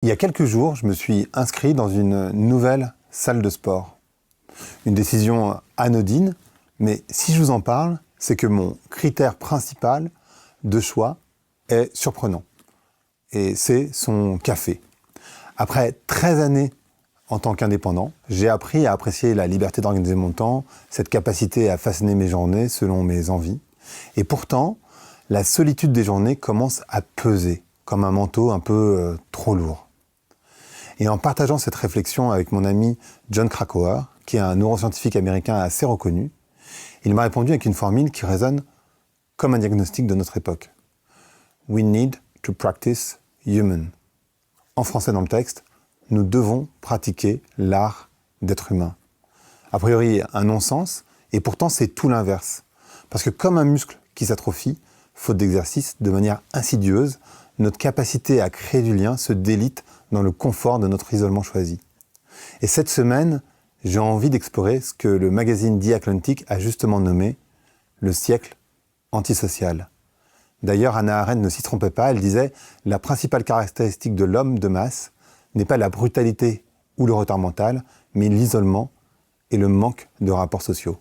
Il y a quelques jours, je me suis inscrit dans une nouvelle salle de sport. Une décision anodine, mais si je vous en parle, c'est que mon critère principal de choix est surprenant. Et c'est son café. Après 13 années en tant qu'indépendant, j'ai appris à apprécier la liberté d'organiser mon temps, cette capacité à façonner mes journées selon mes envies. Et pourtant, la solitude des journées commence à peser, comme un manteau un peu trop lourd. Et en partageant cette réflexion avec mon ami Jon Krakauer, qui est un neuroscientifique américain assez reconnu, il m'a répondu avec une formule qui résonne comme un diagnostic de notre époque. We need to practice human. En français dans le texte, nous devons pratiquer l'art d'être humain. A priori, un non-sens, et pourtant c'est tout l'inverse. Parce que comme un muscle qui s'atrophie, faute d'exercice, de manière insidieuse, notre capacité à créer du lien se délite dans le confort de notre isolement choisi. Et cette semaine, j'ai envie d'explorer ce que le magazine The Atlantic a justement nommé le siècle antisocial. D'ailleurs, Hannah Arendt ne s'y trompait pas, elle disait « La principale caractéristique de l'homme de masse n'est pas la brutalité ou le retard mental, mais l'isolement et le manque de rapports sociaux ».